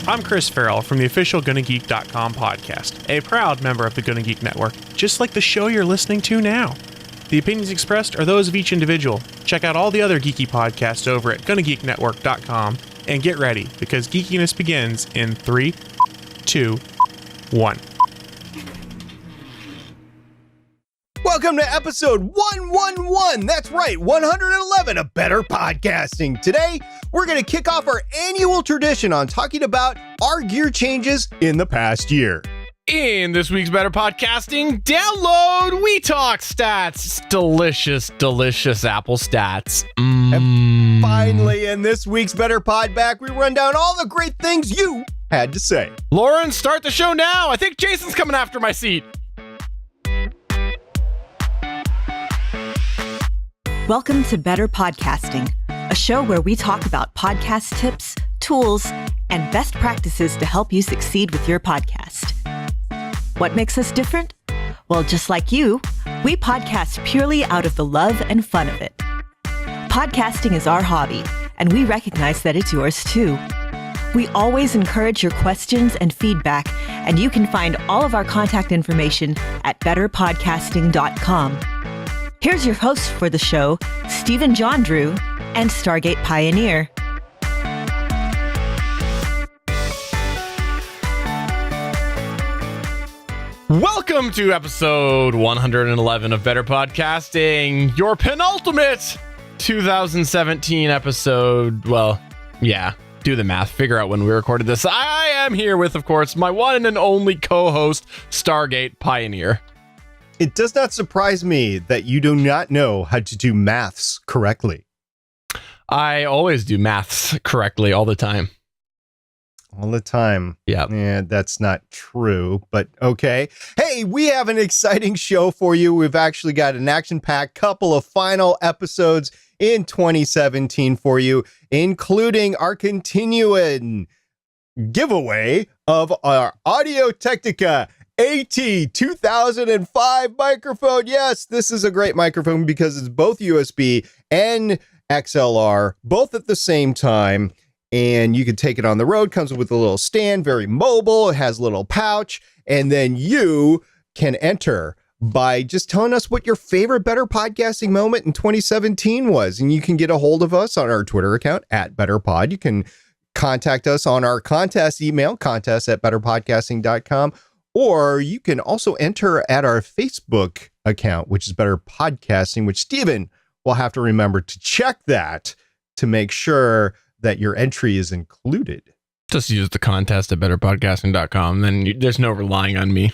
I'm Chris Farrell from the official GonnaGeek.com podcast, a proud member of the Gonna Geek Network, just like the show you're listening to now. The opinions expressed are those of each individual. Check out all the other geeky podcasts over at GonnaGeekNetwork.com and get ready, because geekiness begins in 3, 2, 1. Welcome to episode 111. That's right, 111 of Better Podcasting. Today, we're going to kick off our annual tradition on talking about our gear changes in the past year. In this week's Better Podcasting, download We Talk stats. Delicious, delicious Apple stats. And finally, in this week's Better Pod Back, we run down all the great things you had to say. Lauren, start the show now. I think Jason's coming after my seat. Welcome to Better Podcasting, a show where we talk about podcast tips, tools, and best practices to help you succeed with your podcast. What makes us different? Well, just like you, we podcast purely out of the love and fun of it. Podcasting is our hobby, and we recognize that it's yours too. We always encourage your questions and feedback, and you can find all of our contact information at betterpodcasting.com. Here's your host for the show, Stephen Jondrew and Stargate Pioneer. Welcome to episode 111 of Better Podcasting, your penultimate 2017 episode. Well, yeah, do the math. Figure out when we recorded this. I am here with, of course, my one and only co-host, Stargate Pioneer. It does not surprise me that you do not know how to do maths correctly. I always do maths correctly all the time. All the time. Yeah, that's not true, but okay. Hey, we have an exciting show for you. We've actually got an action-packed couple of final episodes in 2017 for you, including our continuing giveaway of our Audio-Technica AT2005 microphone. Yes, this is a great microphone because it's both USB and XLR, both at the same time. And you can take it on the road, comes with a little stand, very mobile. It has a little pouch. And then you can enter by just telling us what your favorite Better Podcasting moment in 2017 was. And you can get a hold of us on our Twitter account at BetterPod. You can contact us on our contest email, contest@betterpodcasting.com. Or you can also enter at our Facebook account, which is Better Podcasting, which Stephen will have to remember to check that to make sure that your entry is included. Just use the contest at betterpodcasting.com. Then there's no relying on me.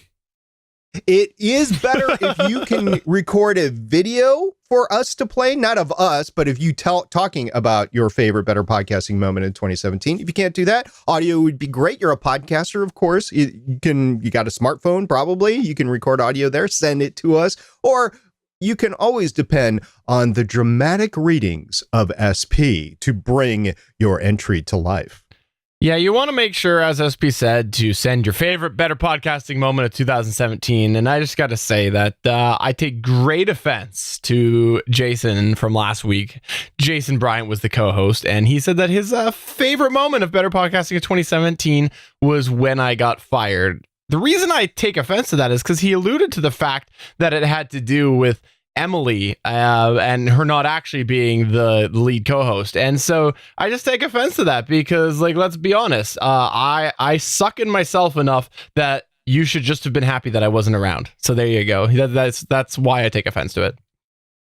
It is better if you can record a video for us to play, not of us, but if you talking about your favorite Better Podcasting moment in 2017. If you can't do that, audio would be great. You're a podcaster, of course. You got a smartphone, probably. You can record audio there, send it to us, or you can always depend on the dramatic readings of SP to bring your entry to life. Yeah, you want to make sure, as SP said, to send your favorite Better Podcasting moment of 2017. And I just got to say that I take great offense to Jason from last week. Jason Bryant was the co-host, and he said that his favorite moment of Better Podcasting of 2017 was when I got fired. The reason I take offense to that is because he alluded to the fact that it had to do with Emily and her not actually being the lead co-host. And so I just take offense to that because, like, let's be honest, I suck in myself enough that you should just have been happy that I wasn't around. So there you go. That's why I take offense to it.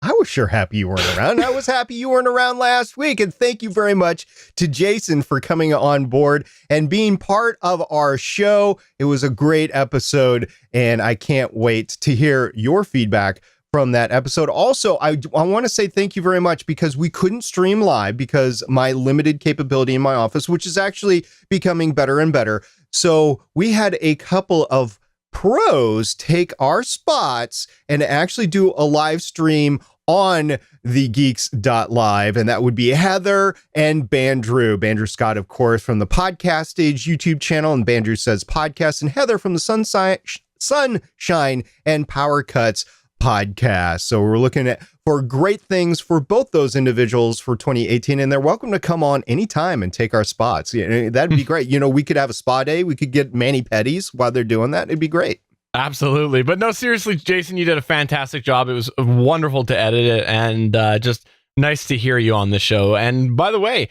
I was sure happy you weren't around. I was happy you weren't around last week. And thank you very much to Jason for coming on board and being part of our show. It was a great episode, and I can't wait to hear your feedback from that episode. Also, I want to say thank you very much because we couldn't stream live because my limited capability in my office, which is actually becoming better and better. So we had a couple of pros take our spots and actually do a live stream on the Geeks.live, and that would be Heather and Bandrew Scott, of course, from the Podcast Stage YouTube channel, and Bandrew Says Podcast, and Heather from the Sunshine and Power Cuts podcast. So we're looking for great things for both those individuals for 2018, and they're welcome to come on anytime and take our spots. Yeah, that'd be great. We could have a spa day. We could get mani-pedis while they're doing that. It'd be great. Absolutely. But no, seriously, Jason, you did a fantastic job. It was wonderful to edit it, and just nice to hear you on the show. And by the way,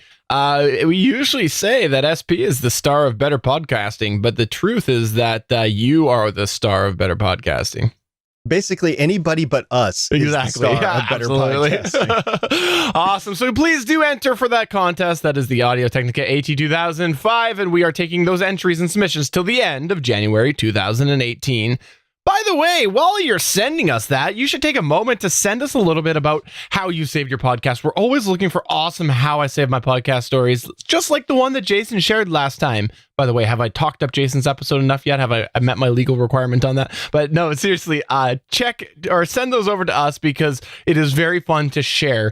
we usually say that SP is the star of better podcasting, but the truth is that you are the star of better podcasting. Basically, anybody but us exactly. is the star of better podcasting. Awesome. So please do enter for that contest. That is the Audio Technica AT 2005, and we are taking those entries and submissions till the end of January 2018. By the way, while you're sending us that, you should take a moment to send us a little bit about how you saved your podcast. We're always looking for awesome how I saved my podcast stories, just like the one that Jason shared last time. By the way, have I talked up Jason's episode enough yet? Have I met my legal requirement on that? But no, seriously, check or send those over to us because it is very fun to share.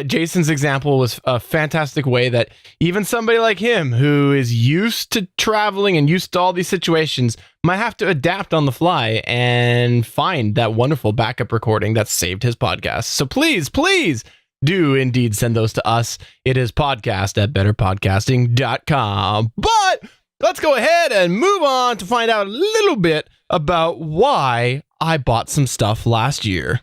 Jason's example was a fantastic way that even somebody like him who is used to traveling and used to all these situations might have to adapt on the fly and find that wonderful backup recording that saved his podcast. So please do indeed send those to us. It is podcast@betterpodcasting.com. But let's go ahead and move on to find out a little bit about why I bought some stuff last year.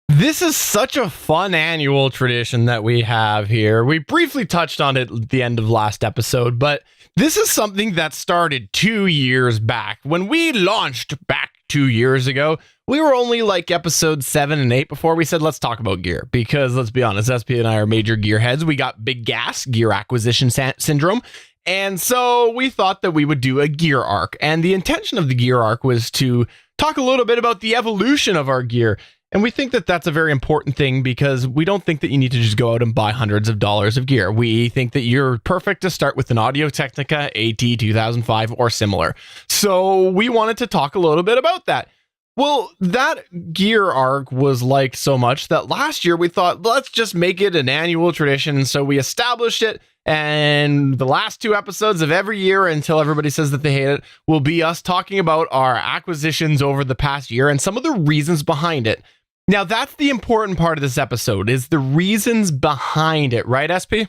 This is such a fun annual tradition that we have here. We briefly touched on it at the end of last episode, but this is something that started 2 years back. When we launched back 2 years ago, we were only like episode 7 and 8 before we said, let's talk about gear. Because let's be honest, SP and I are major gearheads. We got big gas, gear acquisition syndrome. And so we thought that we would do a gear arc. And the intention of the gear arc was to talk a little bit about the evolution of our gear. And we think that that's a very important thing because we don't think that you need to just go out and buy hundreds of dollars of gear. We think that you're perfect to start with an Audio Technica AT 2005 or similar. So we wanted to talk a little bit about that. Well, that gear arc was liked so much that last year we thought, let's just make it an annual tradition. So we established it. And the last 2 episodes of every year until everybody says that they hate it will be us talking about our acquisitions over the past year and some of the reasons behind it. Now, that's the important part of this episode, is the reasons behind it, right, SP?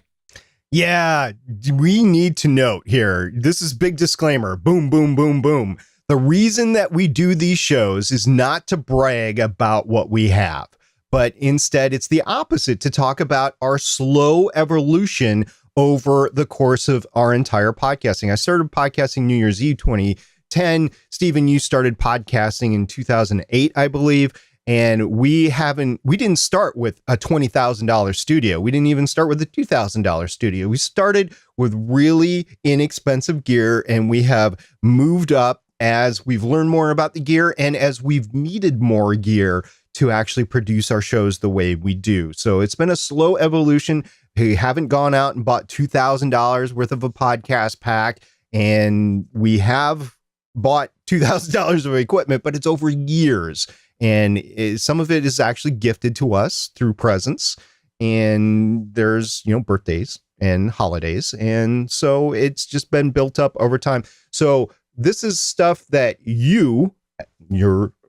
Yeah, we need to note here, this is big disclaimer, boom, boom, boom, boom. The reason that we do these shows is not to brag about what we have, but instead it's the opposite, to talk about our slow evolution over the course of our entire podcasting. I started podcasting New Year's Eve 2010. Stephen, you started podcasting in 2008, I believe. And we didn't start with a $20,000 studio. We didn't even start with a $2,000 studio. We started with really inexpensive gear, and we have moved up as we've learned more about the gear and as we've needed more gear to actually produce our shows the way we do. So it's been a slow evolution. We haven't gone out and bought $2,000 worth of a podcast pack, and we have bought $2,000 of equipment, but it's over years. And some of it is actually gifted to us through presents. And there's, birthdays and holidays. And so it's just been built up over time. So this is stuff that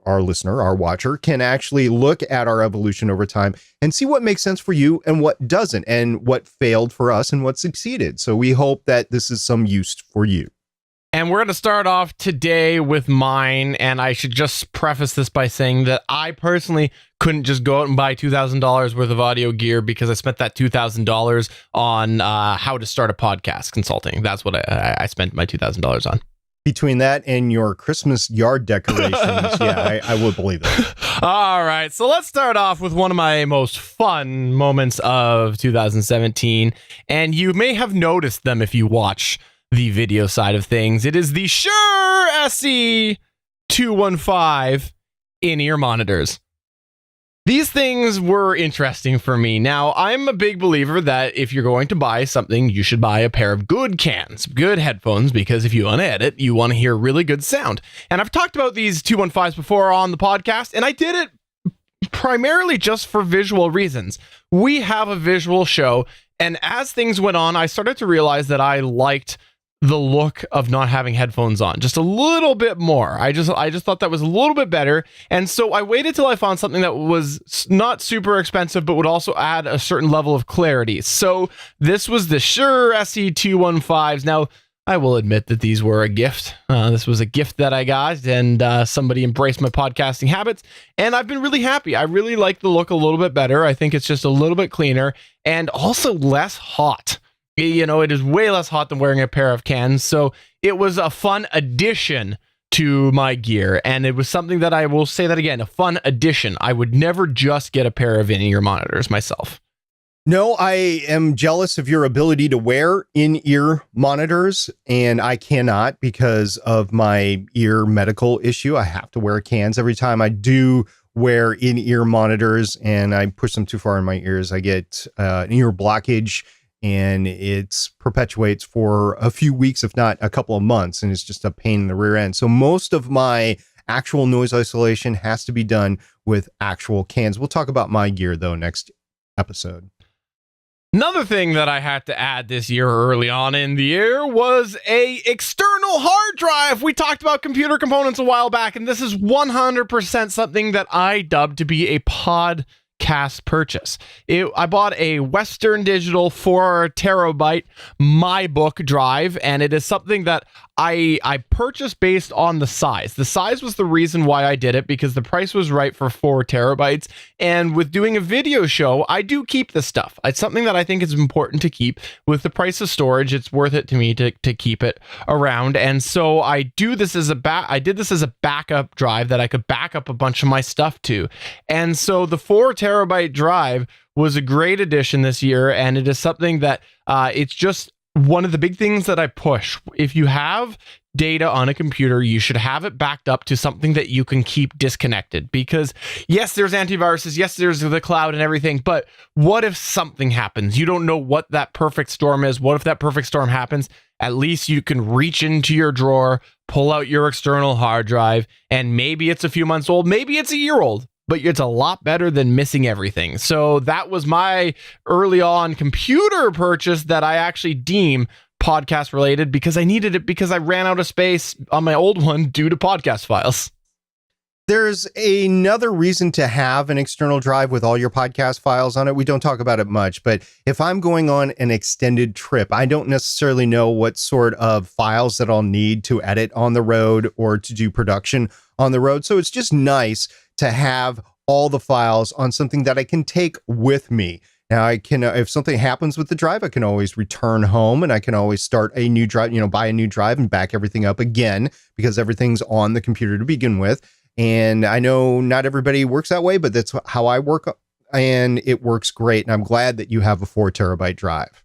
our listener, our watcher, can actually look at our evolution over time and see what makes sense for you and what doesn't, and what failed for us and what succeeded. So we hope that this is some use for you. And we're going to start off today with mine. And I should just preface this by saying that I personally couldn't just go out and buy $2,000 worth of audio gear because I spent that $2,000 on how to start a podcast consulting. That's what I spent my $2,000 on. Between that and your Christmas yard decorations, yeah, I would believe that. All right, so let's start off with one of my most fun moments of 2017. And you may have noticed them if you watch the video side of things. It is the Shure SE215 in-ear monitors. These things were interesting for me. Now, I'm a big believer that if you're going to buy something, you should buy a pair of good cans, good headphones, because if you want to edit, you want to hear really good sound. And I've talked about these 215s before on the podcast, and I did it primarily just for visual reasons. We have a visual show, and as things went on, I started to realize that I liked the look of not having headphones on just a little bit more. I just thought that was a little bit better. And so I waited till I found something that was not super expensive, but would also add a certain level of clarity. So this was the Shure SE215s. Now, I will admit that these were a gift. This was a gift that I got, and somebody embraced my podcasting habits, and I've been really happy. I really like the look a little bit better. I think it's just a little bit cleaner and also less hot. You know, it is way less hot than wearing a pair of cans. So it was a fun addition to my gear. And it was something that I will say that again, a fun addition. I would never just get a pair of in-ear monitors myself. No, I am jealous of your ability to wear in-ear monitors, and I cannot because of my ear medical issue. I have to wear cans every time I do wear in-ear monitors, and I push them too far in my ears. I get an ear blockage, and it perpetuates for a few weeks, if not a couple of months, and it's just a pain in the rear end. So most of my actual noise isolation has to be done with actual cans. We'll talk about my gear, though, next episode. Another thing that I had to add this year early on in the year was a external hard drive. We talked about computer components a while back, and this is 100% something that I dubbed to be a podcast purchase. I bought a Western Digital 4 terabyte MyBook drive, and it is something that I purchased based on the size. The size was the reason why I did it, because the price was right for 4 terabytes. And with doing a video show, I do keep this stuff. It's something that I think is important to keep. With the price of storage, it's worth it to me to keep it around. And so I did this as a backup drive that I could back up a bunch of my stuff to. And so the 4 terabyte drive was a great addition this year, and it is something that it's just one of the big things that I push. If you have data on a computer, you should have it backed up to something that you can keep disconnected, because yes, there's antiviruses, yes, there's the cloud and everything, but what if something happens? You don't know what that perfect storm is. What if that perfect storm happens? At least you can reach into your drawer, pull out your external hard drive, and maybe it's a few months old, maybe it's a year old, but it's a lot better than missing everything. So that was my early on computer purchase that I actually deem podcast related, because I needed it because I ran out of space on my old one due to podcast files. There's another reason to have an external drive with all your podcast files on it. We don't talk about it much, but if I'm going on an extended trip, I don't necessarily know what sort of files that I'll need to edit on the road or to do production on the road. So it's just nice to have all the files on something that I can take with me. Now I can, if something happens with the drive, I can always return home, and I can always start a new drive, buy a new drive and back everything up again, because everything's on the computer to begin with. And I know not everybody works that way, but that's how I work, and it works great. And I'm glad that you have a 4 terabyte drive.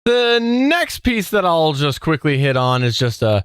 The next piece that I'll just quickly hit on is just a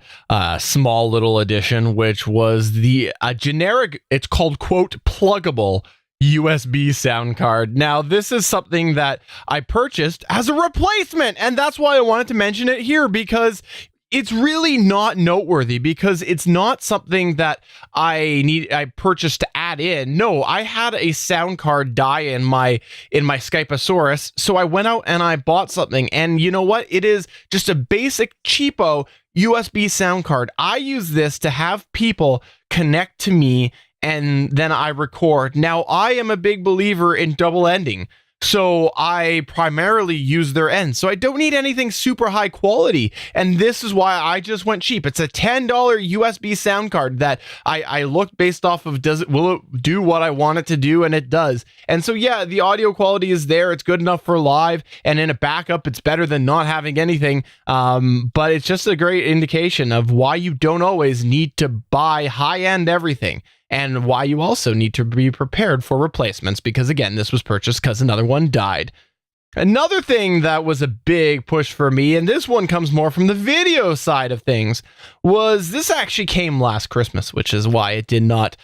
small little addition, which was the generic, it's called, quote, pluggable USB sound card. Now, this is something that I purchased as a replacement, and that's why I wanted to mention it here, because it's really not noteworthy, because it's not something that I purchased to add in. No, I had a sound card die in my Skypeosaurus, so I went out and I bought something, and you know what? It is just a basic cheapo USB sound card. I use this to have people connect to me, and then I record. Now, I am a big believer in double ending, so I primarily use their ends. So I don't need anything super high quality. And this is why I just went cheap. It's a $10 USB sound card that I looked based off of, will it do what I want it to do? And it does. And so, yeah, the audio quality is there. It's good enough for live. And in a backup, it's better than not having anything. But it's just a great indication of why you don't always need to buy high-end everything, and why you also need to be prepared for replacements, because again, this was purchased because another one died. Another thing that was a big push for me, and this one comes more from the video side of things, was this actually came last Christmas, which is why it did not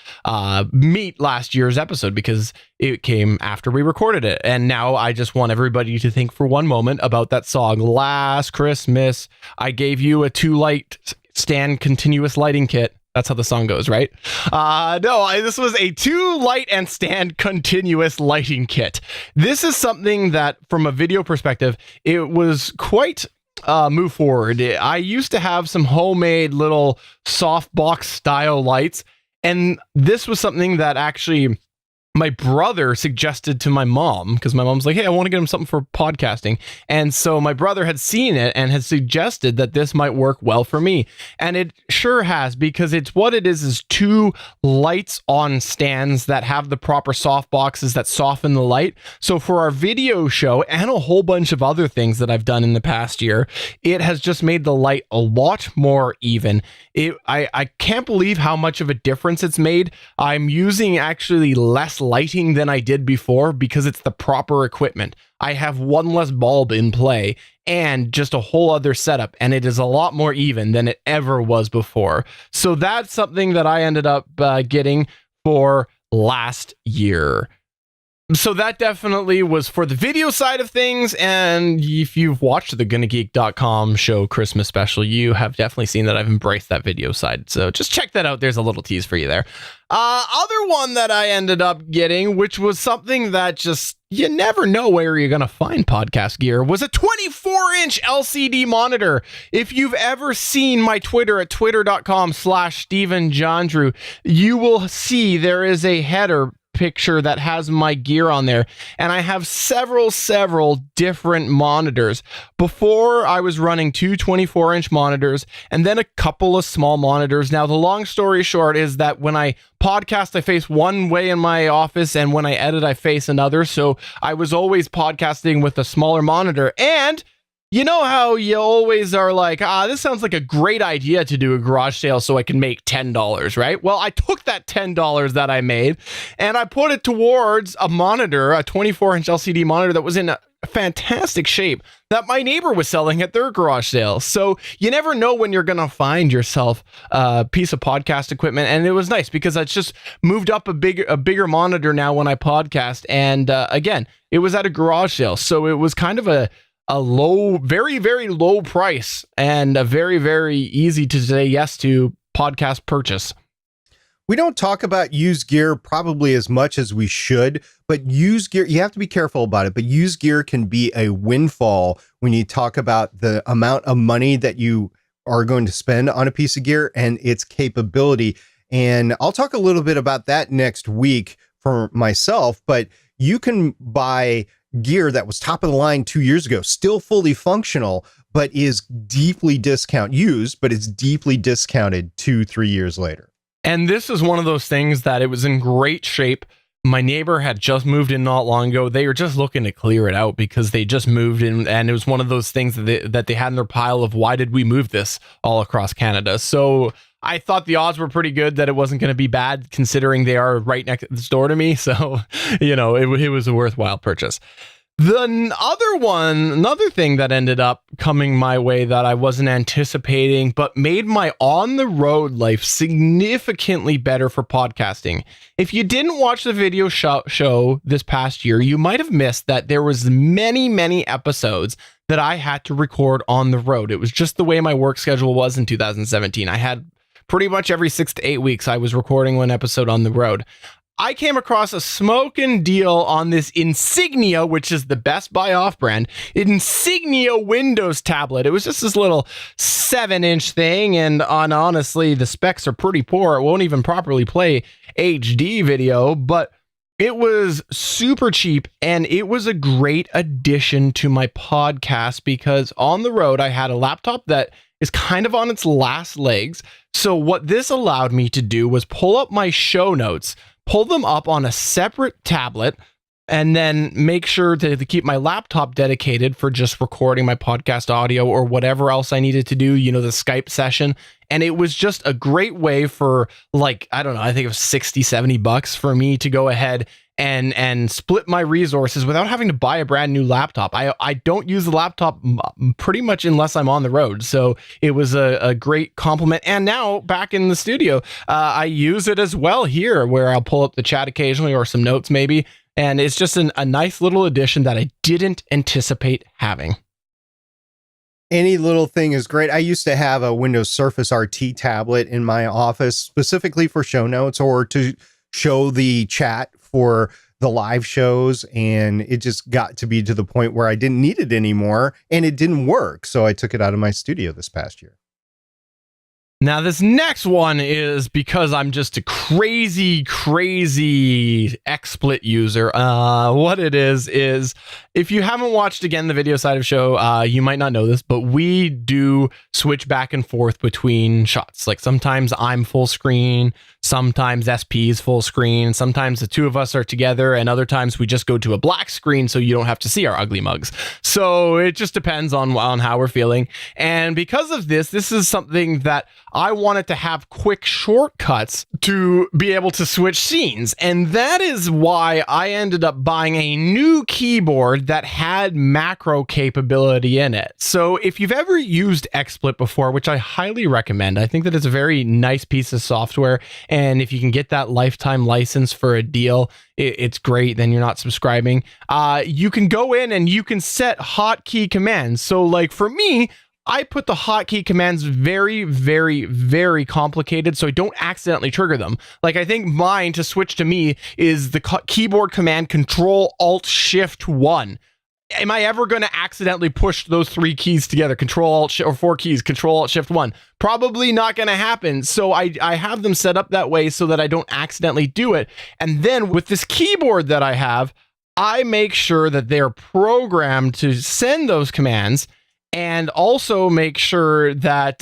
meet last year's episode, because it came after we recorded it. And now I just want everybody to think for one moment about that song, Last Christmas, I gave you a 2-light stand continuous lighting kit. That's how the song goes, right? This was a 2 light and stand continuous lighting kit. This is something that, from a video perspective, it was quite move forward. I used to have some homemade little softbox style lights, and this was something that actually my brother suggested to my mom, because my mom's like, hey, I want to get him something for podcasting. And so my brother had seen it and had suggested that this might work well for me. And it sure has, because it's what it is 2 lights on stands that have the proper soft boxes that soften the light. So for our video show and a whole bunch of other things that I've done in the past year, it has just made the light a lot more even. I can't believe how much of a difference it's made. I'm using actually less lighting than I did before because it's the proper equipment. I have 1 less bulb in play and just a whole other setup, and it is a lot more even than it ever was before. So that's something that I ended up getting for last year. So that definitely was for the video side of things, and if you've watched the GonnaGeek.com show Christmas special, you have definitely seen that I've embraced that video side. So just check that out. There's a little tease for you there. Other one that I ended up getting, which was something that just, you never know where you're going to find podcast gear, was a 24-inch LCD monitor. If you've ever seen my Twitter at twitter.com/StephenJohndrew, you will see there is a header picture that has my gear on there, and I have several different monitors. Before, I was running 2 24-inch monitors and then a couple of small monitors. Now, the long story short is that when I podcast, I face one way in my office, and when I edit, I face another. So I was always podcasting with a smaller monitor. And you know how you always are like, this sounds like a great idea to do a garage sale so I can make $10, right? Well, I took that $10 that I made and I put it towards a monitor, a 24-inch LCD monitor that was in a fantastic shape that my neighbor was selling at their garage sale. So you never know when you're going to find yourself a piece of podcast equipment. And it was nice because I just moved up a bigger monitor now when I podcast. And again, it was at a garage sale. So it was kind of a low, very, very low price and a very, very easy to say yes to podcast purchase. We don't talk about used gear probably as much as we should, but used gear, you have to be careful about it, but used gear can be a windfall when you talk about the amount of money that you are going to spend on a piece of gear and its capability. And I'll talk a little bit about that next week for myself, but you can buy gear that was top of the line 2 years ago, still fully functional, but is deeply used, but it's deeply discounted 2-3 years later. And this is one of those things that it was in great shape. My neighbor had just moved in not long ago. They were just looking to clear it out because they just moved in, and it was one of those things that they had in their pile of, why did we move this all across Canada? So I thought the odds were pretty good that it wasn't going to be bad, considering they are right next door to me. So, it was a worthwhile purchase. Another thing that ended up coming my way that I wasn't anticipating, but made my on-the-road life significantly better for podcasting. If you didn't watch the video show this past year, you might have missed that there was many episodes that I had to record on the road. It was just the way my work schedule was in 2017. I had pretty much every 6 to 8 weeks, I was recording one episode on the road. I came across a smoking deal on this Insignia, which is the Best Buy off-brand, Insignia Windows tablet. It was just this little 7-inch thing, and honestly, the specs are pretty poor. It won't even properly play HD video, but it was super cheap, and it was a great addition to my podcast because on the road, I had a laptop that is kind of on its last legs. So what this allowed me to do was pull up my show notes, pull them up on a separate tablet, and then make sure to keep my laptop dedicated for just recording my podcast audio or whatever else I needed to do, the Skype session. And it was just a great way for, I think it was $60-$70 for me to go ahead and split my resources without having to buy a brand new laptop. I don't use the laptop pretty much unless I'm on the road. So it was a great compliment. And now back in the studio, I use it as well here, where I'll pull up the chat occasionally or some notes maybe. And it's just a nice little addition that I didn't anticipate having. Any little thing is great. I used to have a Windows Surface RT tablet in my office specifically for show notes or to show the chat for the live shows. And it just got to be to the point where I didn't need it anymore and it didn't work. So I took it out of my studio this past year. Now, this next one is because I'm just a crazy XSplit user. What it is if you haven't watched, again, the video side of show, you might not know this, but we do switch back and forth between shots. Like sometimes I'm full screen, sometimes SP is full screen, sometimes the two of us are together, and other times we just go to a black screen so you don't have to see our ugly mugs. So it just depends on how we're feeling. And because of this is something that I wanted to have quick shortcuts to be able to switch scenes. And that is why I ended up buying a new keyboard that had macro capability in it. So if you've ever used XSplit before, which I highly recommend, I think that it's a very nice piece of software. And if you can get that lifetime license for a deal, it's great. Then you're not subscribing. You can go in and you can set hotkey commands. So like for me, I put the hotkey commands very complicated so I don't accidentally trigger them. Like I think mine to switch to me is the keyboard command Control-Alt-Shift-1. Am I ever going to accidentally push those three keys together? Or four keys, Control-Alt-Shift-1. Probably not going to happen. So I have them set up that way so that I don't accidentally do it. And then with this keyboard that I have, I make sure that they're programmed to send those commands and also make sure that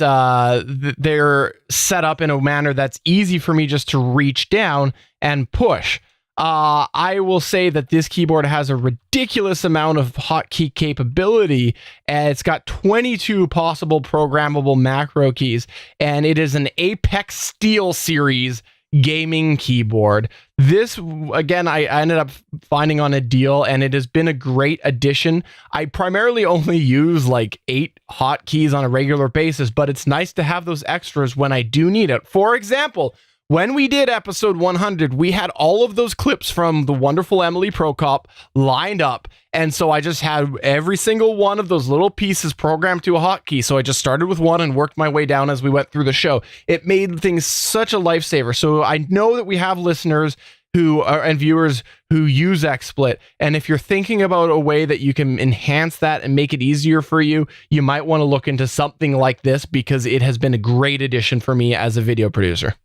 they're set up in a manner that's easy for me just to reach down and push. I will say that this keyboard has a ridiculous amount of hotkey capability, and it's got 22 possible programmable macro keys, and it is an Apex Steel Series gaming keyboard. This, again, I ended up finding on a deal, and it has been a great addition. I primarily only use like 8 hotkeys on a regular basis, but it's nice to have those extras when I do need it. For example, when we did episode 100, we had all of those clips from the wonderful Emily Prokop lined up. And so I just had every single one of those little pieces programmed to a hotkey. So I just started with one and worked my way down as we went through the show. It made things such a lifesaver. So I know that we have listeners who are and viewers who use XSplit. And if you're thinking about a way that you can enhance that and make it easier for you, you might want to look into something like this because it has been a great addition for me as a video producer.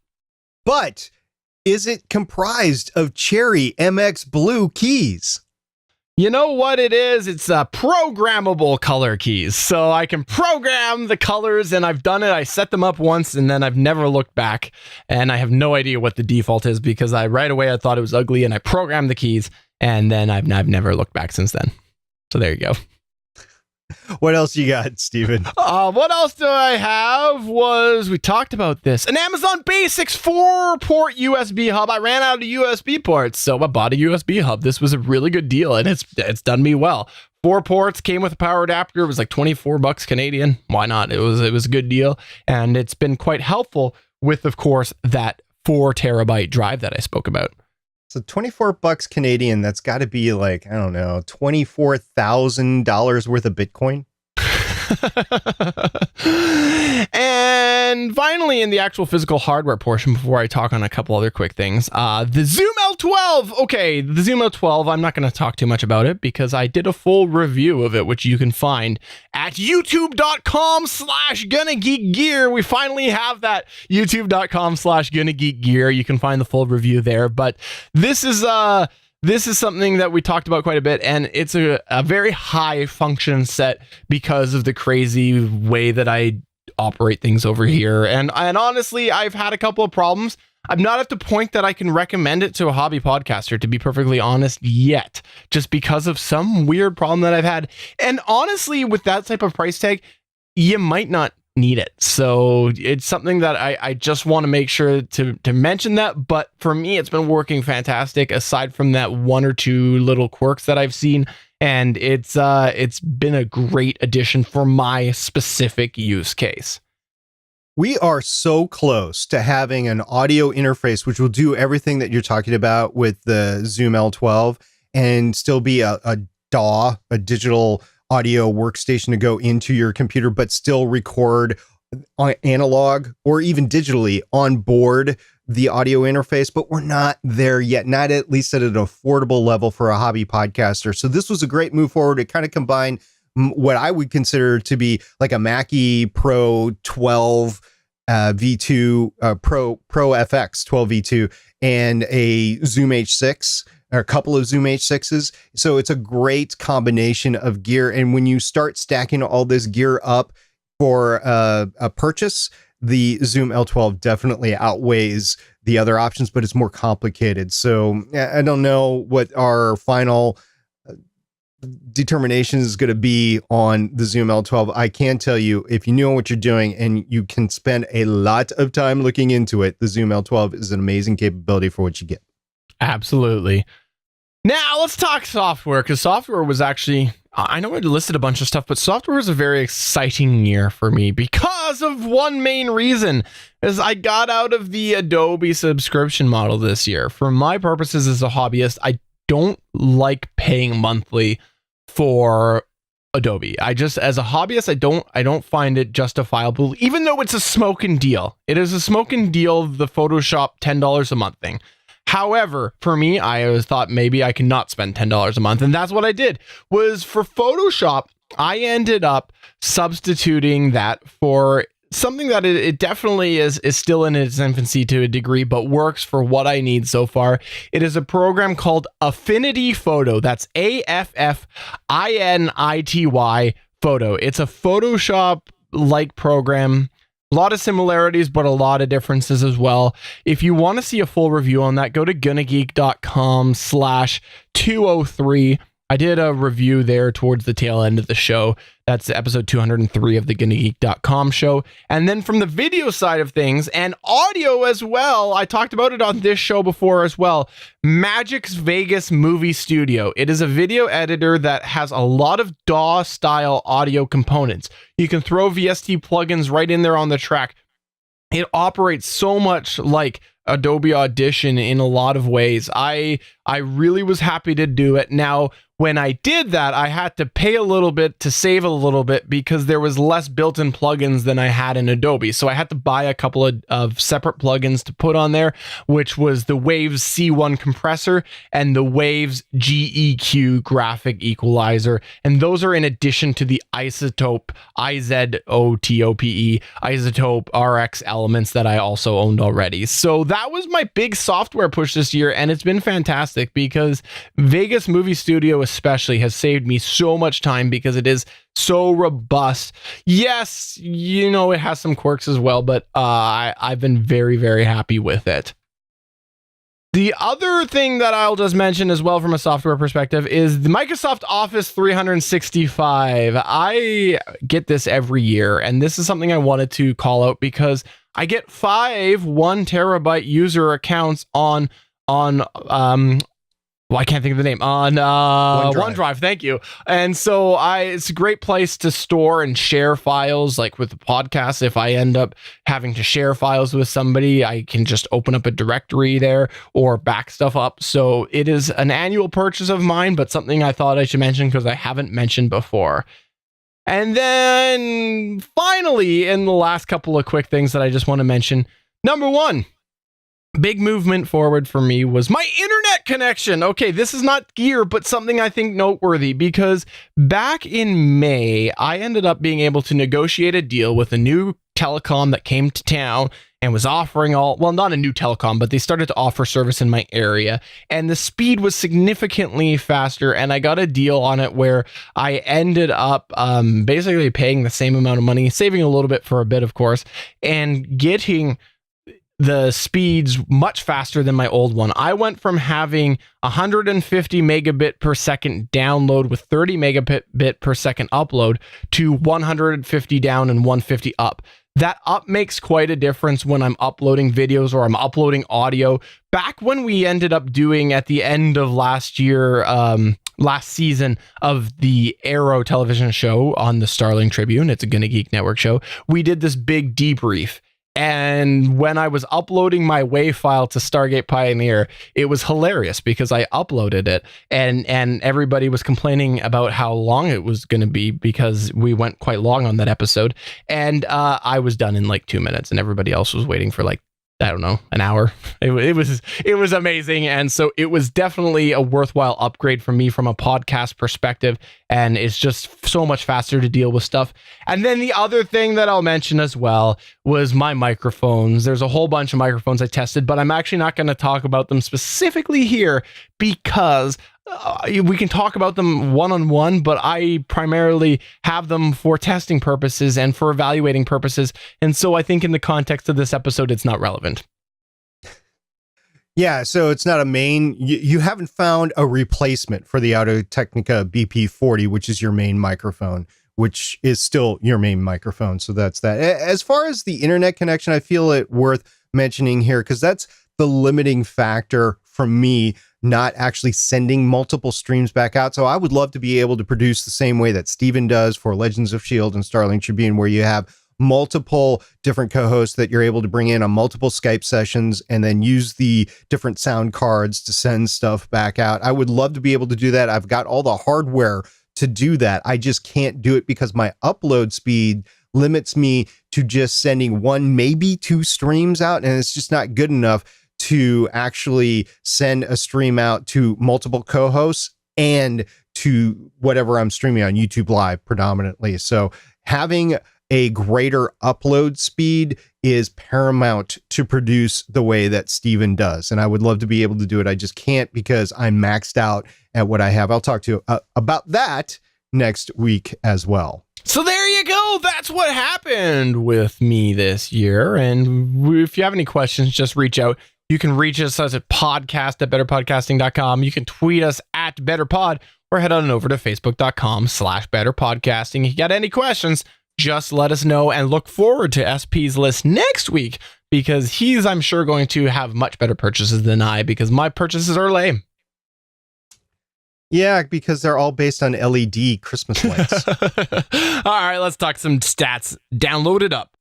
But is it comprised of Cherry MX Blue keys? You know what it is? It's programmable color keys. So I can program the colors, and I've done it. I set them up once, and then I've never looked back. And I have no idea what the default is because right away I thought it was ugly, and I programmed the keys, and then I've never looked back since then. So there you go. What else you got, Steven? What else do I have we talked about this. An Amazon Basics 4-port USB hub. I ran out of USB ports, so I bought a USB hub. This was a really good deal, and it's done me well. 4 ports, came with a power adapter. It was like $24 Canadian. Why not? It was a good deal, and it's been quite helpful with, of course, that 4 terabyte drive that I spoke about. So $24 Canadian, that's got to be like, I don't know, $24,000 worth of Bitcoin. And finally, in the actual physical hardware portion, before I talk on a couple other quick things, the Zoom L12. Okay, the Zoom L12, I'm not going to talk too much about it because I did a full review of it, which you can find at youtube.com/GonnaGeekGear. We finally have that youtube.com/GonnaGeekGear. You can find the full review there, but this is something that we talked about quite a bit, and it's a very high function set because of the crazy way that I operate things over here. And honestly, I've had a couple of problems. I'm not at the point that I can recommend it to a hobby podcaster, to be perfectly honest, yet, just because of some weird problem that I've had. And honestly, with that type of price tag, you might not need it. So it's something that I just want to make sure to mention that. But for me, it's been working fantastic, aside from that 1 or 2 little quirks that I've seen. And it's been a great addition for my specific use case. We are so close to having an audio interface which will do everything that you're talking about with the Zoom L12 and still be a DAW, a digital audio workstation to go into your computer, but still record analog or even digitally on board the audio interface, but we're not there yet, not at least at an affordable level for a hobby podcaster. So this was a great move forward. It kind of combined what I would consider to be like a Mackie Pro 12 V2 Pro FX 12 V2 and a Zoom H6 or a couple of Zoom H6s. So it's a great combination of gear. And when you start stacking all this gear up for a purchase, the Zoom L12 definitely outweighs the other options, but it's more complicated. So I don't know what our final determination is going to be on the Zoom L12. I can tell you, if you know what you're doing and you can spend a lot of time looking into it, the Zoom L12 is an amazing capability for what you get. Absolutely. Now let's talk software, because software was actually, I know I listed a bunch of stuff, but software was a very exciting year for me because of one main reason, is I got out of the Adobe subscription model this year. For my purposes as a hobbyist, I don't like paying monthly for Adobe. I just, as a hobbyist, I don't find it justifiable, even though it's a smoking deal. It is a smoking deal, the Photoshop $10 a month thing. However, for me, I always thought maybe I can not spend $10 a month. And that's what I did. Was for Photoshop, I ended up substituting that for something that it definitely is still in its infancy to a degree, but works for what I need so far. It is a program called Affinity Photo. That's AFFINITY Photo. It's a Photoshop-like program. A lot of similarities, but a lot of differences as well. If you want to see a full review on that, go to gonnageek.com/203. I did a review there towards the tail end of the show. That's episode 203 of the gonnageek.com show. And then from the video side of things and audio as well, I talked about it on this show before as well. Magic's Vegas Movie Studio. It is a video editor that has a lot of DAW style audio components. You can throw VST plugins right in there on the track. It operates so much like Adobe Audition in a lot of ways. I really was happy to do it. Now, when I did that, I had to pay a little bit to save a little bit because there was less built-in plugins than I had in Adobe. So I had to buy a couple of separate plugins to put on there, which was the Waves C1 compressor and the Waves GEQ graphic equalizer. And those are in addition to the Isotope, IZOTOPE, Isotope RX elements that I also owned already. So that was my big software push this year, and it's been fantastic because Vegas Movie Studio especially has saved me so much time because it is so robust. Yes, you know, it has some quirks as well, but I've been very, very happy with it. The other thing that I'll just mention as well from a software perspective is the Microsoft Office 365. I get this every year, and this is something I wanted to call out because I get 5 1 terabyte user accounts on I can't think of the name, on OneDrive. Thank you. And so it's a great place to store and share files, like with the podcast. If I end up having to share files with somebody, I can just open up a directory there or back stuff up. So it is an annual purchase of mine, but something I thought I should mention because I haven't mentioned before. And then finally, in the last couple of quick things that I just want to mention, number 1, big movement forward for me was my internet connection. Okay, this is not gear, but something I think noteworthy because back in May, I ended up being able to negotiate a deal with a new telecom that came to town and was offering not a new telecom, but they started to offer service in my area. And the speed was significantly faster. And I got a deal on it where I ended up basically paying the same amount of money, saving a little bit for a bit, of course, and getting the speeds much faster than my old one. I went from having 150 megabit per second download with 30 megabit per second upload to 150 down and 150 up. That up makes quite a difference when I'm uploading videos or I'm uploading audio. Back when we ended up doing at the end of last year, last season of the Arrow television show on the Starling Tribune, it's a Gonna Geek Network show, we did this big debrief. And when I was uploading my WAV file to Stargate Pioneer, it was hilarious because I uploaded it and everybody was complaining about how long it was going to be because we went quite long on that episode. And I was done in like 2 minutes and everybody else was waiting for like, I don't know, an hour. It was amazing. And so it was definitely a worthwhile upgrade for me from a podcast perspective. And it's just so much faster to deal with stuff. And then the other thing that I'll mention as well was my microphones. There's a whole bunch of microphones I tested, but I'm actually not going to talk about them specifically here because we can talk about them one-on-one, but I primarily have them for testing purposes and for evaluating purposes. And so I think in the context of this episode, it's not relevant. Yeah, so it's not a main, you haven't found a replacement for the Audio-Technica BP40, which is your main microphone, which is still your main microphone. So that's that. As far as the internet connection, I feel it worth mentioning here because that's the limiting factor for me, not actually sending multiple streams back out. So I would love to be able to produce the same way that Steven does for Legends of S.H.I.E.L.D. and Starling Tribune, where you have multiple different co-hosts that you're able to bring in on multiple Skype sessions and then use the different sound cards to send stuff back out. I would love to be able to do that. I've got all the hardware to do that. I just can't do it because my upload speed limits me to just sending 1, maybe 2 streams out, and it's just not good enough to actually send a stream out to multiple co-hosts and to whatever I'm streaming on YouTube Live predominantly. So having a greater upload speed is paramount to produce the way that Steven does. And I would love to be able to do it. I just can't because I'm maxed out at what I have. I'll talk to you about that next week as well. So there you go. That's what happened with me this year. And if you have any questions, just reach out. You can reach us at podcast@betterpodcasting.com. You can tweet us at betterpod or head on over to facebook.com/betterpodcasting. If you got any questions, just let us know and look forward to SP's list next week because he's, I'm sure, going to have much better purchases than I because my purchases are lame. Yeah, because they're all based on LED Christmas lights. All right, let's talk some stats. Download it up.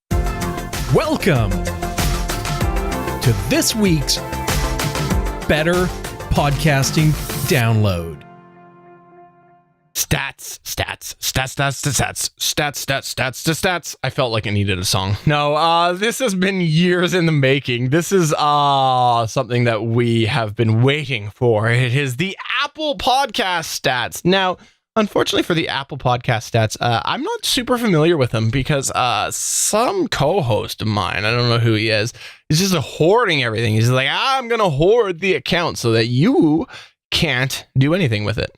Welcome to this week's Better Podcasting Download. Stats. I felt like it needed a song. No, this has been years in the making. This is something that we have been waiting for. It is the Apple Podcast stats. Now, unfortunately for the Apple Podcast stats, I'm not super familiar with them because some co-host of mine, I don't know who he is just hoarding everything. He's like, I'm going to hoard the account so that you can't do anything with it.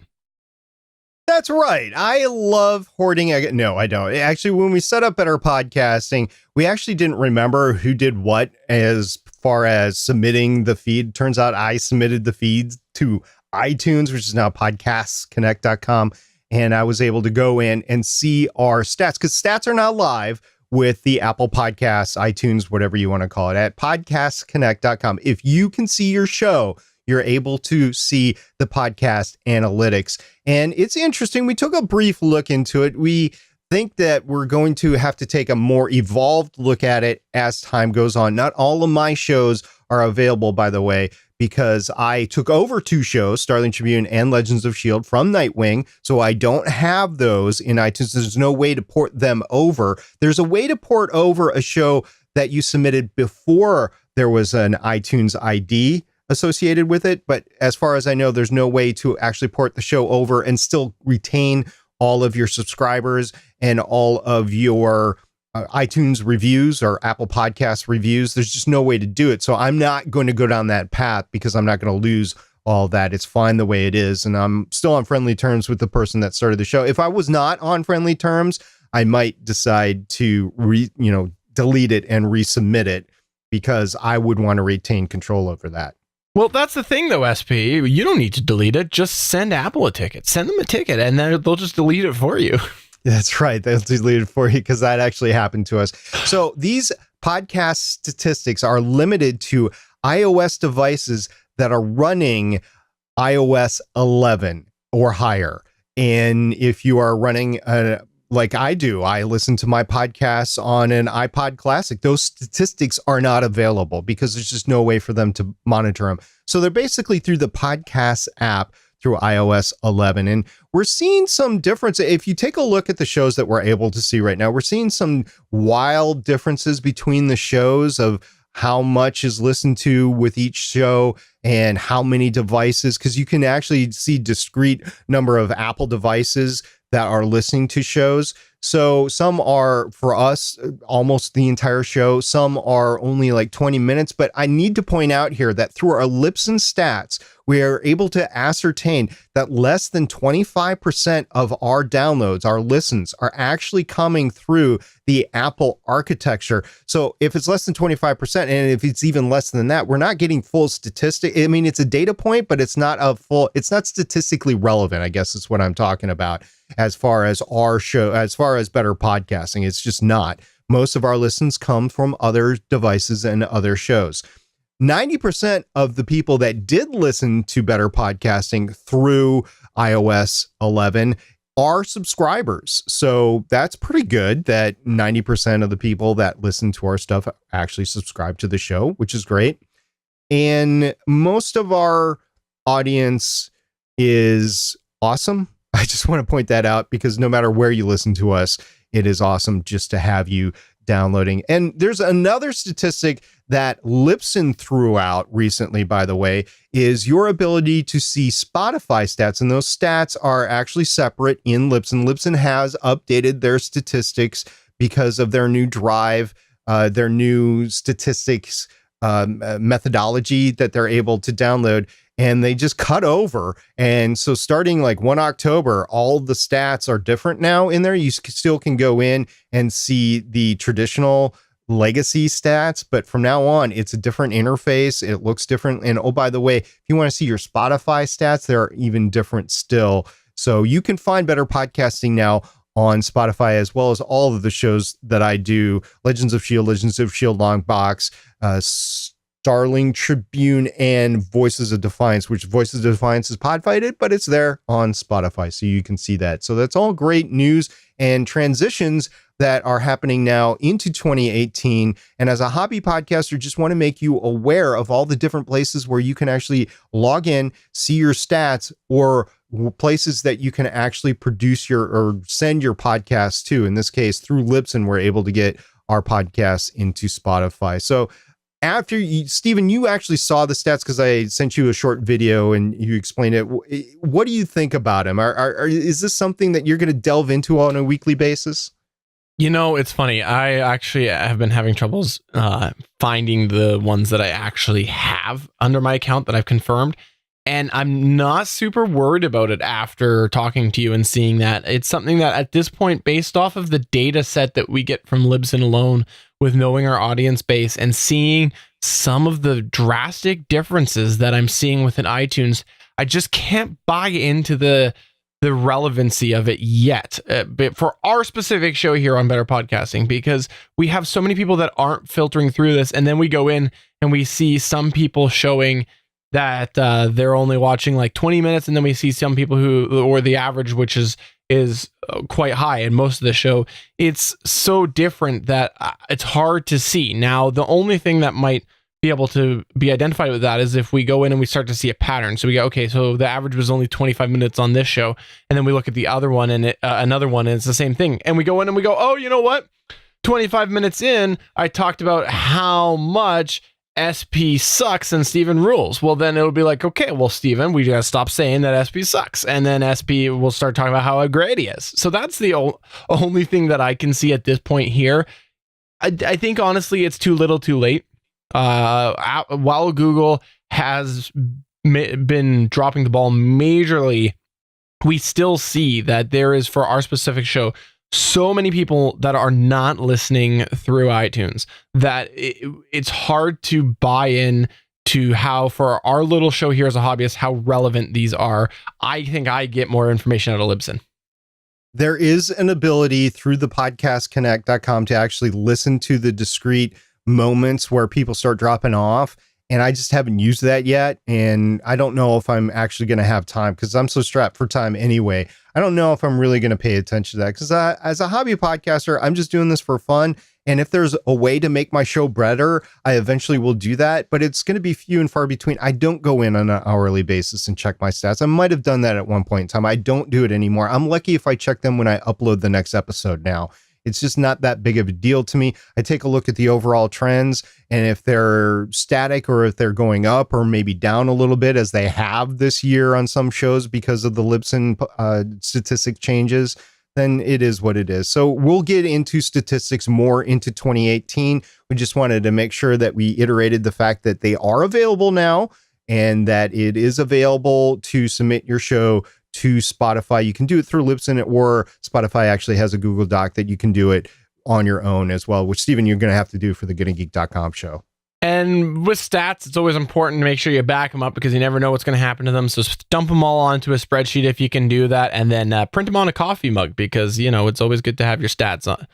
That's right. I love hoarding. No, I don't. Actually, when we set up Better Podcasting, we actually didn't remember who did what as far as submitting the feed. Turns out I submitted the feeds to iTunes, which is now podcastsconnect.com. And I was able to go in and see our stats because stats are now live with the Apple Podcasts, iTunes, whatever you want to call it, at podcastsconnect.com. If you can see your show, you're able to see the podcast analytics. And it's interesting. We took a brief look into it. We think that we're going to have to take a more evolved look at it as time goes on. Not all of my shows are available, by the way, because I took over 2 shows, Starling Tribune and Legends of S.H.I.E.L.D. from Nightwing. So I don't have those in iTunes. There's no way to port them over. There's a way to port over a show that you submitted before there was an iTunes ID associated with it, but as far as I know, there's no way to actually port the show over and still retain all of your subscribers and all of your iTunes reviews or Apple Podcast reviews. There's just no way to do it. So I'm not going to go down that path because I'm not going to lose all that. It's fine the way it is. And I'm still on friendly terms with the person that started the show. If I was not on friendly terms, I might decide to delete it and resubmit it because I would want to retain control over that. Well, that's the thing, though, SP. You don't need to delete it. Just send Apple a ticket. Send them a ticket, and then they'll just delete it for you. That's right. They'll delete it for you because that actually happened to us. So these podcast statistics are limited to iOS devices that are running iOS 11 or higher. And if you are running like I do. I listen to my podcasts on an iPod Classic. Those statistics are not available because there's just no way for them to monitor them. So they're basically through the podcast app through iOS 11. And we're seeing some difference. If you take a look at the shows that we're able to see right now, we're seeing some wild differences between the shows of how much is listened to with each show and how many devices, because you can actually see discrete number of Apple devices that are listening to shows. So some are, for us, almost the entire show. Some are only like 20 minutes. But I need to point out here that through our Libsyn stats, we are able to ascertain that less than 25% of our downloads, our listens, are actually coming through the Apple architecture. So if it's less than 25%, and if it's even less than that, we're not getting full statistic. I mean, it's a data point, but it's not statistically relevant, I guess is what I'm talking about as far as our show, as far as better podcasting. It's just not. Most of our listens come from other devices and other shows. 90% of the people that did listen to Better Podcasting through iOS 11 are subscribers. So that's pretty good that 90% of the people that listen to our stuff actually subscribe to the show, which is great. And most of our audience is awesome. I just want to point that out because no matter where you listen to us, it is awesome just to have you downloading. And there's another statistic that Libsyn threw out recently, by the way, is your ability to see Spotify stats. And those stats are actually separate in Libsyn. Libsyn has updated their statistics because of their new drive, their new statistics methodology that they're able to download. And they just cut over. And so starting like 1 October, all the stats are different now in there. You still can go in and see the traditional legacy stats, but from now on, it's a different interface. It looks different. And oh, by the way, if you want to see your Spotify stats, they're even different still. So you can find Better Podcasting now on Spotify, as well as all of the shows that I do: Legends of S.H.I.E.L.D., Long Box, Starling Tribune, and Voices of Defiance, which Voices of Defiance is podfighted, but it's there on Spotify, so you can see that. So that's all great news and transitions that are happening now into 2018. And as a hobby podcaster, just want to make you aware of all the different places where you can actually log in, see your stats, or places that you can actually produce or send your podcast to. In this case, through Libsyn, we're able to get our podcasts into Spotify. So after you, Stephen, you actually saw the stats because I sent you a short video and you explained it. What do you think about them? Is this something that you're going to delve into on a weekly basis? You know, it's funny. I actually have been having troubles finding the ones that I actually have under my account that I've confirmed. And I'm not super worried about it after talking to you and seeing that. It's something that at this point, based off of the data set that we get from Libsyn alone, with knowing our audience base and seeing some of the drastic differences that I'm seeing within iTunes, I just can't buy into the relevancy of it yet. But for our specific show here on Better Podcasting, because we have so many people that aren't filtering through this, and then we go in and we see some people showing that they're only watching like 20 minutes, and then we see some people or the average, which is quite high in most of the show. It's so different that it's hard to see. Now, the only thing that might be able to be identified with that is if we go in and we start to see a pattern. So we go, okay, so the average was only 25 minutes on this show, and then we look at the other one and another one, and it's the same thing. And we go in and we go, oh, you know what? 25 minutes in, I talked about how much SP sucks and Steven rules. Well, then it'll be like, okay, well, Steven, we gotta stop saying that SP sucks. And then SP will start talking about how great he is. So that's the only thing that I can see at this point here. I think, honestly, it's too little too late. While Google has been dropping the ball majorly, we still see that there is, for our specific show, so many people that are not listening through iTunes that it's hard to buy in to how, for our little show here as a hobbyist, how relevant these are. I think I get more information out of Libsyn. There is an ability through the podcastconnect.com to actually listen to the discrete moments where people start dropping off. and I just haven't used that yet. And I don't know if I'm actually going to have time because I'm so strapped for time anyway. I don't know if I'm really going to pay attention to that because as a hobby podcaster, I'm just doing this for fun. And if there's a way to make my show better, I eventually will do that, but it's going to be few and far between. I don't go in on an hourly basis and check my stats. I might have done that at one point in time. I don't do it anymore. I'm lucky if I check them when I upload the next episode now. It's just not that big of a deal to me. I take a look at the overall trends, and if they're static or if they're going up or maybe down a little bit, as they have this year on some shows because of the Libsyn statistic changes, then it is what it is. So we'll get into statistics more into 2018. We just wanted to make sure that we iterated the fact that they are available now and that it is available to submit your show to Spotify. You can do it through Libsyn, or Spotify actually has a Google Doc that you can do it on your own as well, which, Stephen, you're going to have to do for the GoodandGeek.com show. And with stats, it's always important to make sure you back them up because you never know what's going to happen to them. So dump them all onto a spreadsheet if you can do that, and then print them on a coffee mug because, you know, it's always good to have your stats on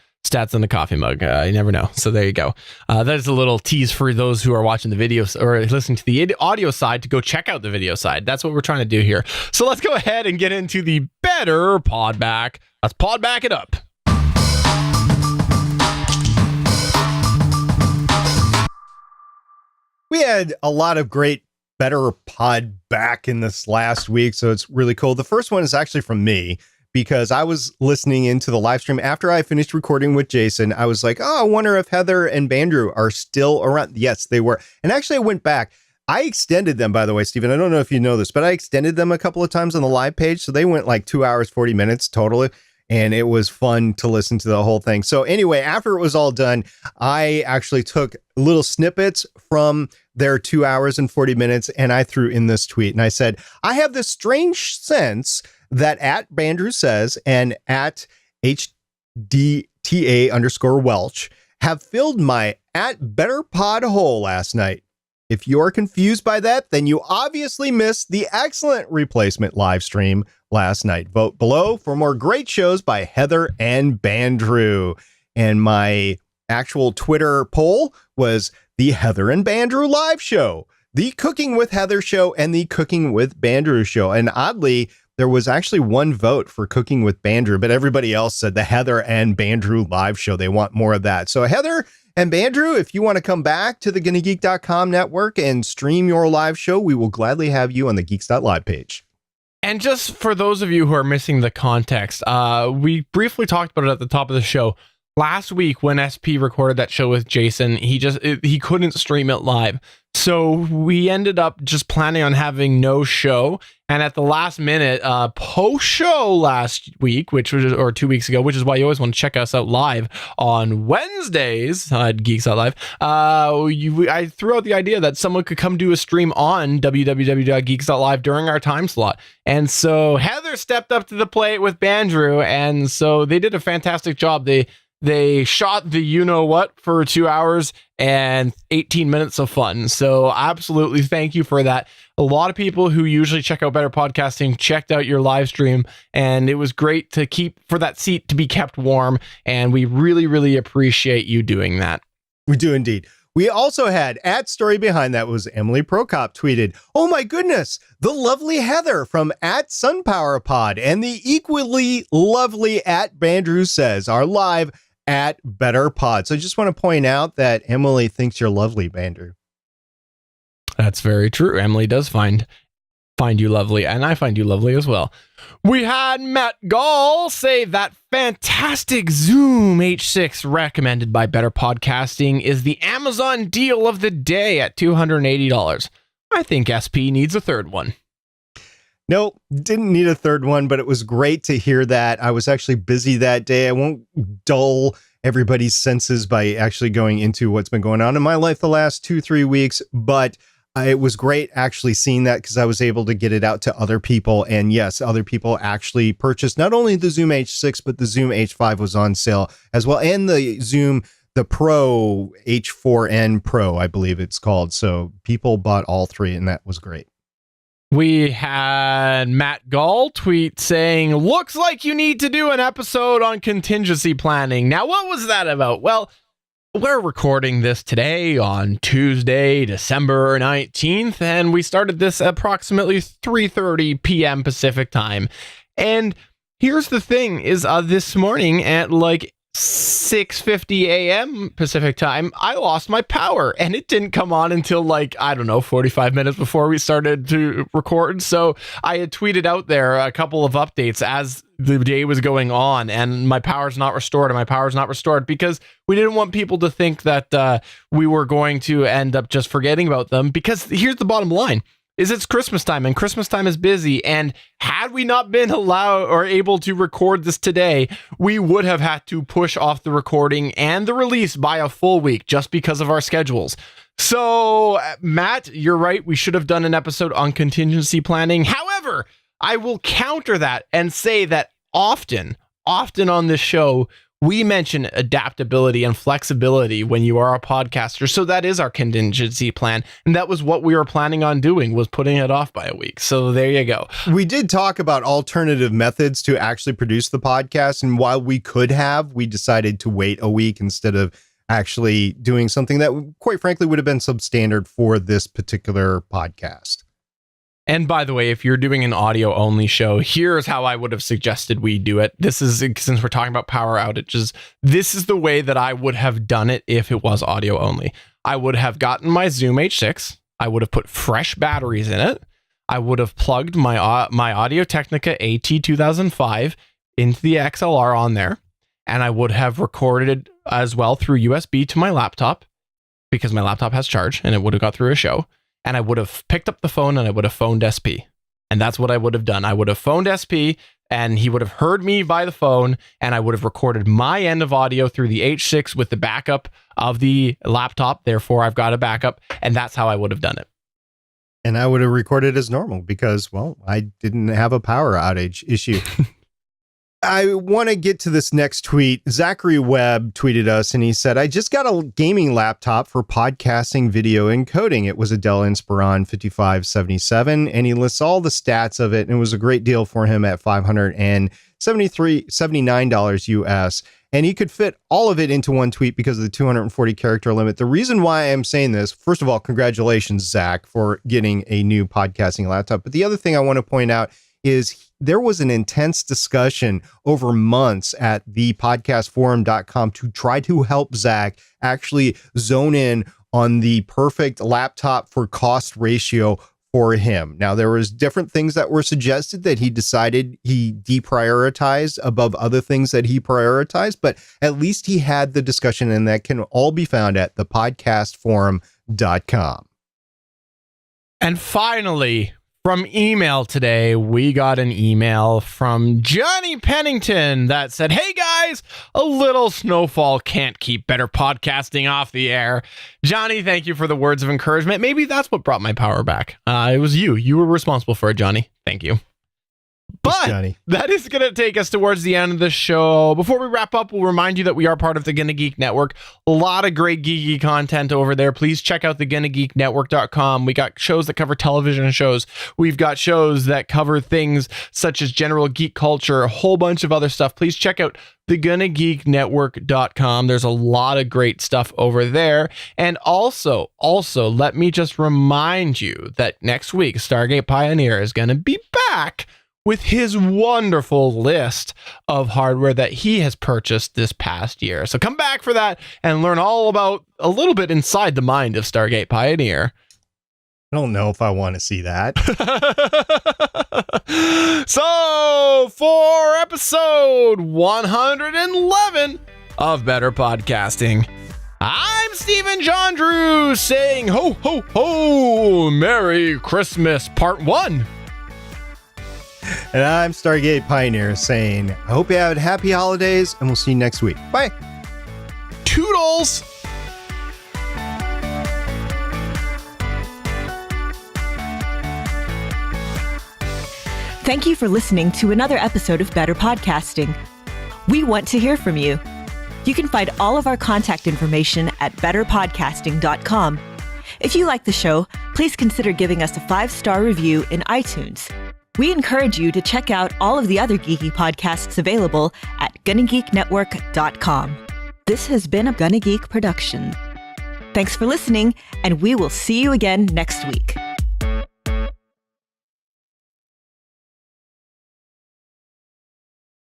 the coffee mug. You never know. So there you go. That is a little tease for those who are watching the videos or listening to the audio side to go check out the video side. That's what we're trying to do here. So let's go ahead and get into the better pod back. Let's pod back it up. We had a lot of great better pod back in this last week, so it's really cool. The first one is actually from me because I was listening into the live stream after I finished recording with Jason. I was like, oh, I wonder if Heather and Bandrew are still around. Yes, they were. And actually, I went back. I extended them, by the way, Stephen. I don't know if you know this, but I extended them a couple of times on the live page. So they went like 2 hours, 40 minutes totally. And it was fun to listen to the whole thing. So anyway, after it was all done, I actually took little snippets from their 2 hours and 40 minutes, and I threw in this tweet. And I said, I have this strange sense that at Bandrew Says and at HDTA_Welch have filled my at Better Pod hole last night. If you're confused by that, then you obviously missed the excellent replacement live stream last night. Vote below for more great shows by Heather and Bandrew. And my actual Twitter poll was the Heather and Bandrew live show, the Cooking with Heather show, and the Cooking with Bandrew show. And oddly, there was actually one vote for Cooking with Bandrew, but everybody else said the Heather and Bandrew live show. They want more of that. So Heather and Bandrew, if you want to come back to the GoodandGeek.com network and stream your live show, we will gladly have you on the Geeks.live page. And just for those of you who are missing the context, we briefly talked about it at the top of the show. Last week when SP recorded that show with Jason, he couldn't stream it live. So we ended up just planning on having no show. And at the last minute, post-show last week, or 2 weeks ago, which is why you always want to check us out live on Wednesdays at Geeks.live, I threw out the idea that someone could come do a stream on www.geeks.live during our time slot. And so Heather stepped up to the plate with Bandrew, and so they did a fantastic job. They shot the you-know-what for 2 hours and 18 minutes of fun. So absolutely thank you for that. A lot of people who usually check out Better Podcasting checked out your live stream, and it was great for that seat to be kept warm, and we really, really appreciate you doing that. We do indeed. We also had at story behind that was Emily Prokop tweeted, oh my goodness, the lovely Heather from at Sunpower Pod and the equally lovely at Bandrew Says are live at Better Pod. So I just want to point out that Emily thinks you're lovely, Bandrew. That's very true. Emily does find you lovely, and I find you lovely as well. We had Matt Gall say that fantastic Zoom H6 recommended by Better Podcasting is the Amazon deal of the day at $280. I think SP needs a third one. No, didn't need a third one, but it was great to hear that. I was actually busy that day. I won't dull everybody's senses by actually going into what's been going on in my life the last 2-3 weeks, but it was great actually seeing that because I was able to get it out to other people. And yes, other people actually purchased not only the Zoom H6, but the Zoom H5 was on sale as well. And the Pro H4N Pro, I believe it's called. So people bought all three, and that was great. We had Matt Gall tweet saying, looks like you need to do an episode on contingency planning. Now, what was that about? Well, We're recording this today on Tuesday, December 19th, and we started this approximately 3:30 p.m. Pacific time. And here's the thing is this morning at like 6:50 a.m. Pacific time, I lost my power and it didn't come on until like, I don't know, 45 minutes before we started to record. So I had tweeted out there a couple of updates as the day was going on, and my power's not restored because we didn't want people to think that we were going to end up just forgetting about them, because here's the bottom line. Is it's Christmas time, and Christmas time is busy, and had we not been allowed or able to record this today, we would have had to push off the recording and the release by a full week just because of our schedules. So, Matt, you're right. We should have done an episode on contingency planning. However, I will counter that and say that often on this show, we mention adaptability and flexibility when you are a podcaster. So that is our contingency plan. And that was what we were planning on doing, was putting it off by a week. So there you go. We did talk about alternative methods to actually produce the podcast. And while we could have, we decided to wait a week instead of actually doing something that, quite frankly, would have been substandard for this particular podcast. And by the way, if you're doing an audio only show, here's how I would have suggested we do it. This is, since we're talking about power outages, this is the way that I would have done it if it was audio only. I would have gotten my Zoom H6. I would have put fresh batteries in it. I would have plugged my Audio Technica AT2005 into the XLR on there. And I would have recorded as well through USB to my laptop, because my laptop has charge, and it would have got through a show. And I would have picked up the phone and I would have phoned SP. And that's what I would have done. I would have phoned SP and he would have heard me by the phone, and I would have recorded my end of audio through the H6 with the backup of the laptop. Therefore, I've got a backup, and that's how I would have done it. And I would have recorded as normal because, well, I didn't have a power outage issue. I want to get to this next tweet. Zachary Webb tweeted us and he said, I just got a gaming laptop for podcasting, video, and coding. It was a Dell Inspiron 5577, and he lists all the stats of it, and it was a great deal for him at $579 US. And he could fit all of it into one tweet because of the 240 character limit. The reason why I'm saying this, first of all, congratulations, Zach, for getting a new podcasting laptop. But the other thing I want to point out is there was an intense discussion over months at thepodcastforum.com to try to help Zach actually zone in on the perfect laptop for cost ratio for him. Now, there was different things that were suggested that he decided he deprioritized above other things that he prioritized, but at least he had the discussion, and that can all be found at thepodcastforum.com. And finally, from email today, we got an email from Johnny Pennington that said, hey guys, a little snowfall can't keep better podcasting off the air. Johnny, thank you for the words of encouragement. Maybe that's what brought my power back. It was you. You were responsible for it, Johnny. Thank you. But Johnny, that is going to take us towards the end of the show. Before we wrap up, we'll remind you that we are part of the Gonna Geek Network. A lot of great geeky content over there. Please check out the GonnaGeekNetwork.com. We got shows that cover television shows. We've got shows that cover things such as general geek culture, a whole bunch of other stuff. Please check out the GonnaGeekNetwork.com. There's a lot of great stuff over there. And also, let me just remind you that next week, Stargate Pioneer is going to be back with his wonderful list of hardware that he has purchased this past year. So come back for that and learn all about a little bit inside the mind of Stargate Pioneer. I don't know if I want to see that. So for episode 111 of Better Podcasting, I'm Stephen John Drew saying ho, ho, ho, Merry Christmas Part 1. And I'm Stargate Pioneer saying, I hope you have happy holidays, and we'll see you next week. Bye. Toodles. Thank you for listening to another episode of Better Podcasting. We want to hear from you. You can find all of our contact information at betterpodcasting.com. If you like the show, please consider giving us a 5-star review in iTunes. We encourage you to check out all of the other geeky podcasts available at GonnaGeekNetwork.com. This has been a Gonna Geek production. Thanks for listening, and we will see you again next week.